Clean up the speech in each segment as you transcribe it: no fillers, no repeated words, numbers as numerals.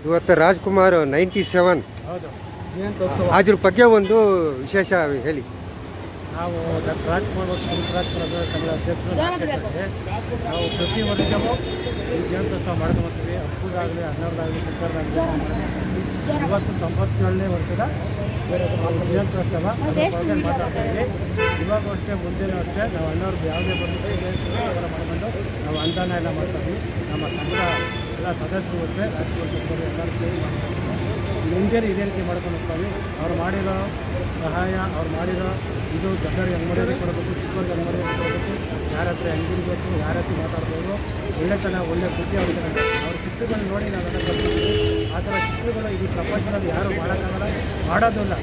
ಇವತ್ತು ರಾಜ್ಕುಮಾರ್ 97 ಹೌದು ಅದ್ರ ಬಗ್ಗೆ ಒಂದು ವಿಶೇಷ ಹೇಳಿ. ನಾವು ಡಾಕ್ಟರ್ ರಾಜ್ಕುಮಾರ್ ಕನ್ನಡ ಅಧ್ಯಕ್ಷರು ನಾವು ಪ್ರತಿ ವರ್ಷವೂ ಈ ಜಯಂತ್ಯೋತ್ಸವ ಮಾಡ್ಕೊಂಡ್ಬರ್ತೀವಿ. ಅಪ್ಪುದಾಗಲಿ ಅಣ್ಣವ್ರದಾಗಲಿ ಶಂಕರ್ದಾಗಲಿ ಇವತ್ತು 97ನೇ ವರ್ಷದ ಜಯಂತ್ಯೋತ್ಸವ ಮಾತಾಡ್ತಾ ಇದ್ದೀವಿ. ಇವಾಗೂ ಅಷ್ಟೇ ಮುಂದೆನೂ ಅಷ್ಟೇ ನಾವು ಅಣ್ಣವ್ರದ್ದು ಯಾವುದೇ ಬಂದು ಮಾಡ್ಕೊಂಡು ನಾವು ಅನುದಾನ ಎಲ್ಲ ಮಾಡ್ತೀವಿ. ನಮ್ಮ ಸಂಘದ ಎಲ್ಲ ಸದಸ್ಯರು ಇರುತ್ತೆ, ರಾಜ್ಕುಮಾರ್ ಸದಸ್ಯರು ಎಲ್ಲರೂ ಸೇರಿ ಮಾಡ್ತೀವಿ. ಮುಂಜಾನೆ ಇದೇ ರೀತಿ ಮಾಡ್ಕೊಂಡು ಹೋಗ್ತೀವಿ. ಅವ್ರು ಮಾಡಿರೋ ಸಹಾಯ, ಅವ್ರು ಮಾಡಿರೋ ಇದು ದೊಡ್ಡವ್ರಿಗೆ ಅಂಗಡಿಯಲ್ಲಿ ಕೊಡಬೇಕು, ಚಿಕ್ಕವ್ರಿಗೆ ಅಂಗಡಿಯಲ್ಲಿ ಕೊಡಬೇಕು, ಯಾರ ಹತ್ರ ಹೆಂಗಿರಬೇಕು, ಯಾರ ಹತ್ರ ಮಾತಾಡ್ಬೋದು, ಒಳ್ಳೆತನ ಒಳ್ಳೆ ಬುದ್ಧಿ ಅವ್ರಿಗೆ ಅವ್ರ ಚಿತ್ರಗಳನ್ನ ನೋಡಿ ನಾವೆಲ್ಲ ಕಲ್ತಿದ್ದೀವಿ. ಆ ಥರ ಚಿತ್ರಗಳು ಈ ಪ್ರಪಂಚದಲ್ಲಿ ಯಾರೂ ಮಾಡೋಕ್ಕಾಗಲ್ಲ, ಮಾಡೋದಿಲ್ಲ.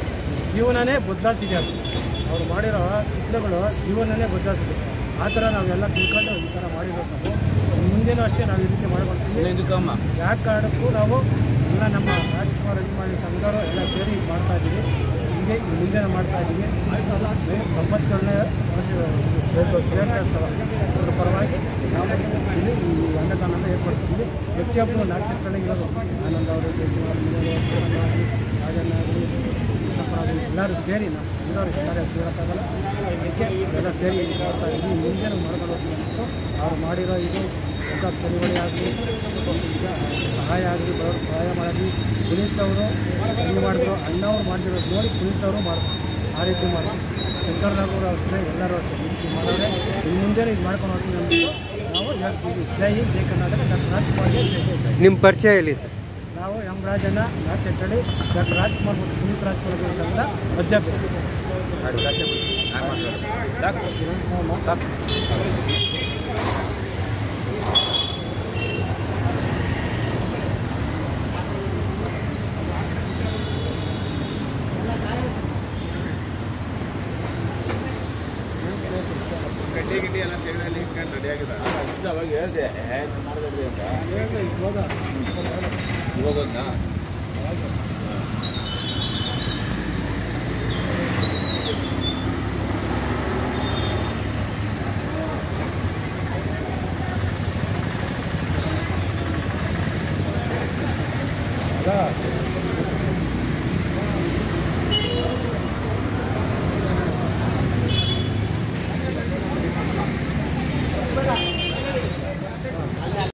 ಜೀವನನೇ ಬದಲಾಯಿಸಿದೆ ಅದು. ಅವ್ರು ಮಾಡಿರೋ ಚಿತ್ರಗಳು ಜೀವನನೇ ಬದಲಾಯಿಸಿದೆ. ಆ ಥರ ನಾವೆಲ್ಲ ತಿಳ್ಕೊಂಡು ಈ ಥರ ಮಾಡಿರೋದು ನಾವು ಮುಂದೆನೂ ಅಷ್ಟೇ ನಾವು ಈ ರೀತಿ ಮಾಡ್ಕೊಳ್ತೀವಿ. ಯಾವ ಕಾರಣಕ್ಕೂ ನಾವು ಎಲ್ಲ ನಮ್ಮ ರಾಜ್ಕುಮಾರ್ ಅಭಿಮಾನಿ ಸಂಘರು ಎಲ್ಲ ಸೇರಿ ಮಾಡ್ತಾಯಿದ್ದೀವಿ. ಹೀಗೆ ಮುಂದೆ ಮಾಡ್ತಾಯಿದ್ದೀವಿ. 97ನೇ ವರ್ಷ ಜಯಂತ್ಯೋತ್ಸವ ಅದರ ಪರವಾಗಿ ನಾವು ಇಲ್ಲಿ ಈ ಅನ್ನದಾನನ ಏರ್ಪಡಿಸಿದ್ವಿ. ಪ್ರತಿಯೊಬ್ಬರು ನಾಟ್ಯಗಳಲ್ಲಿ ಇರೋದು ಆನಂದ ಅವರು, ರಾಜಣ್ಣ ಆಗಲಿ, ಆಗಲಿ ಎಲ್ಲರೂ ಸೇರಿ ನಮ್ಮ ಸಂಘದವ್ರು ಎಲ್ಲರೂ ಸೇರೋಕ್ಕಾಗಲ್ಲ. ಅದಕ್ಕೆ ಎಲ್ಲ ಸೇರಿ ಮಾಡ್ತಾ ಇದ್ದೀವಿ. ಮುಂದೆ ಮಾಡ್ಕೊಂಡು ಹೋಗ್ತೀವಿ ಅಂದ್ಬಿಟ್ಟು ಅವ್ರು ಮಾಡಿರೋ ಇದು ಎಲ್ಲ ಚಳುವಳಿ ಆಗಲಿ, ಸಹಾಯ ಆಗಲಿ, ಬರೋರು ಸಹಾಯ ಮಾಡಲಿ. ಪುನೀತವರು ಹೆಂಗೆ ಮಾಡಿದ್ರು, ಅಣ್ಣವ್ರು ಮಾಡಿರೋದು ನೋಡಿ ಪುನೀತವರು ಮಾಡಿದ್ರು. ಆ ರೀತಿ ಮಾಡಿದ್ರು. ಶಂಕರ್ನಾಗವರು ಅಷ್ಟೇ, ಎಲ್ಲರೂ ಅಷ್ಟೇ ಈ ರೀತಿ ಮಾಡಿದ್ರೆ ಇನ್ನು ಮುಂದೆ ಇದು ಮಾಡ್ಕೊಂಡು ಹೋಗ್ತೀವಿ ಅಂದ್ಬಿಟ್ಟು ನಾವು ಹೇಳ್ತೀವಿ. ಜೈ ಜೈ ಕರ್ನಾಟಕ, ಡಾಕ್ಟರ್ ರಾಜ್ಕುಮಾರ್ಗೆ ಜೈ ಜೈ. ನಿಮ್ಮ ಪರಿಚಯ ಹೇಳಿ ಸರ್. ನಾವು ಎಂ ರಾಜಣ್ಣ, ನಾಚಟ್ಟಳ್ಳಿ, ಡಾಕ್ಟರ್ ರಾಜ್ಕುಮಾರ್ ಮತ್ತು ಪುನೀತ್ ರಾಜ್ಕುಮಾರ್ ಸಂಘದ ಅಧ್ಯಕ್ಷರು. ಗಡ್ಡಿ ಎಲ್ಲ ತೆಗೆದಲ್ಲಿ ಇಟ್ಕೊಂಡು ರೆಡಿಯಾಗಿದೆ. ಅವಾಗ ಹೇಳಿದೆ ಮಾಡಿದ್ರಿ ಅಂತ ಇವಾಗ